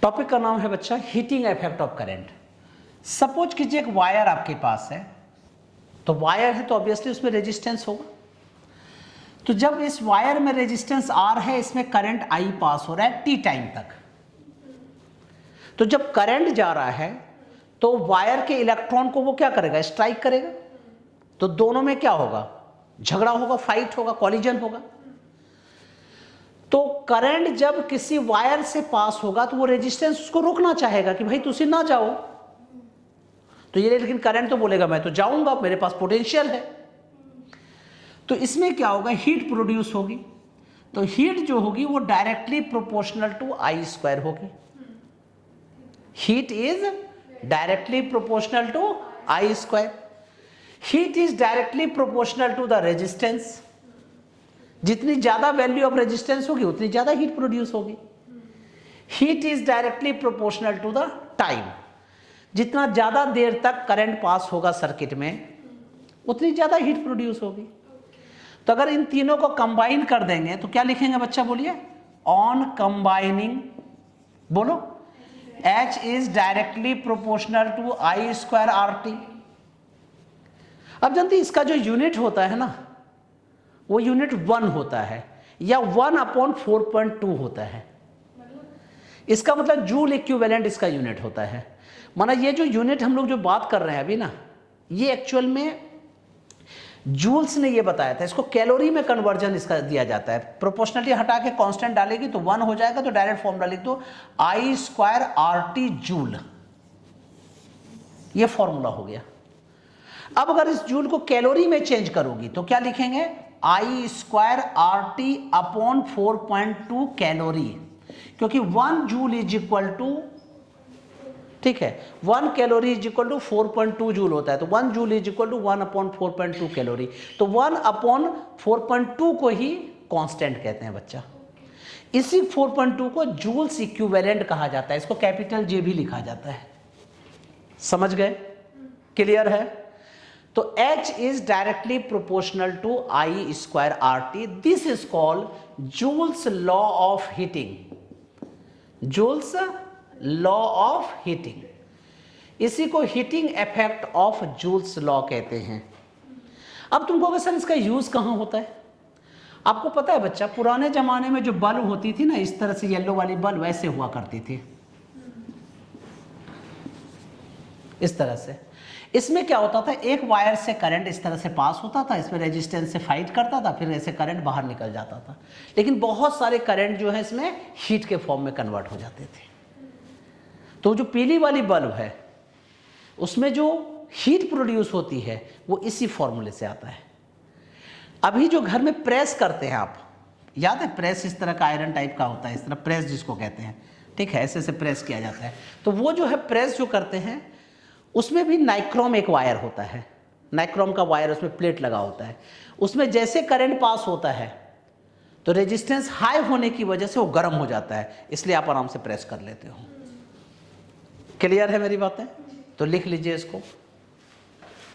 Topic का नाम है बच्चा heating effect of current. Suppose कीजिए एक वायर आपके पास है, तो वायर है तो ऑब्वियसली उसमें रेजिस्टेंस होगा। तो जब इस वायर में रेजिस्टेंस R है, इसमें करंट I पास हो रहा है T टाइम तक। तो जब करंट जा रहा है तो वायर के इलेक्ट्रॉन को वो क्या करेगा, स्ट्राइक करेगा। तो दोनों में क्या होगा, झगड़ा होगा, फाइट होगा, कॉलिजन होगा। तो करंट जब किसी वायर से पास होगा तो वो रेजिस्टेंस उसको रोकना चाहेगा कि भाई तुसी ना जाओ। तो ये लेकिन करंट तो बोलेगा मैं तो जाऊंगा, मेरे पास पोटेंशियल है। तो इसमें क्या होगा, हीट प्रोड्यूस होगी। तो हीट जो होगी वो directly proportional to I square होगी। Heat is directly proportional to I square. Heat is directly proportional to the resistance. जितनी ज्यादा वैल्यू ऑफ रेजिस्टेंस होगी उतनी ज्यादा हीट प्रोड्यूस होगी। Heat is directly proportional to the time. जितना ज्यादा देर तक करंट पास होगा सर्किट में उतनी ज्यादा हीट प्रोड्यूस होगी। तो अगर इन तीनों को कंबाइन कर देंगे तो क्या लिखेंगे बच्चा, बोलिए। ऑन कंबाइनिंग, बोलो, H is directly proportional to I square RT। अब जानते हैं इसका जो यूनिट होता है ना, वो यूनिट 1 होता है या 1/4.2 होता है। इसका मतलब जूल इक्विवेलेंट इसका यूनिट होता है। माना ये जो यूनिट हम लोग जो बात कर रहे हैं अभी ना, ये एक्चुअल में जूल्स ने ये बताया था। इसको कैलोरी में कन्वर्जन इसका दिया जाता है। प्रोपोर्शनलिटी हटा के कांस्टेंट डालेगी तो 1 हो जाएगा। तो डायरेक्ट फॉर्मूला लिख दो, I स्क्वायर RT जूल। ये फॉर्मूला हो गया। अब अगर इस जूल को कैलोरी में चेंज करोगी तो क्या लिखेंगे, I square RT upon 4.2 calorie. क्योंकि 1 जूल इज इक्वल टू, ठीक है, 1 calorie is equal to 4.2 joule होता है। तो 1 joule is equal to 1/4.2 calorie. तो 1/4.2 को ही कांस्टेंट कहते हैं बच्चा। इसी 4.2 को जूल्स इक्विवेलेंट कहा जाता है। इसको कैपिटल J भी लिखा जाता है। समझ गए, क्लियर है। तो H is directly proportional to I square RT। This is called Joule's law of heating. Joule's law of heating, इसी को heating effect of Joule's law कहते हैं। अब तुमको अगर सर इसका यूज कहां होता है, आपको पता है बच्चा, पुराने जमाने में जो बल्ब होती थी ना, इस तरह से येलो वाली बल्ब वैसे हुआ करती थी, इस तरह से। इसमें क्या होता था, एक वायर से करंट इस तरह से पास होता था, इसमें रेजिस्टेंस से फाइट करता था, फिर ऐसे करंट बाहर निकल जाता था। लेकिन बहुत सारे करंट जो है इसमें हीट के फॉर्म में कन्वर्ट हो जाते थे। तो जो पीली वाली बल्ब है उसमें जो हीट प्रोड्यूस होती है वो इसी फॉर्मूले से आता है। अभी जो घर में प्रेस करते हैं आप, याद है प्रेस इस तरह का आयरन टाइप का होता है, इस तरह प्रेस जिसको कहते हैं, ठीक है, ऐसे ऐसे प्रेस किया जाता है। तो वो जो है प्रेस जो करते हैं उसमें भी नाइक्रोम एक वायर होता है, नाइक्रोम का वायर, उसमें प्लेट लगा होता है। उसमें जैसे करंट पास होता है तो रेजिस्टेंस हाई होने की वजह से वो गर्म हो जाता है, इसलिए आप आराम से प्रेस कर लेते हो। क्लियर है मेरी बातें? तो लिख लीजिए इसको।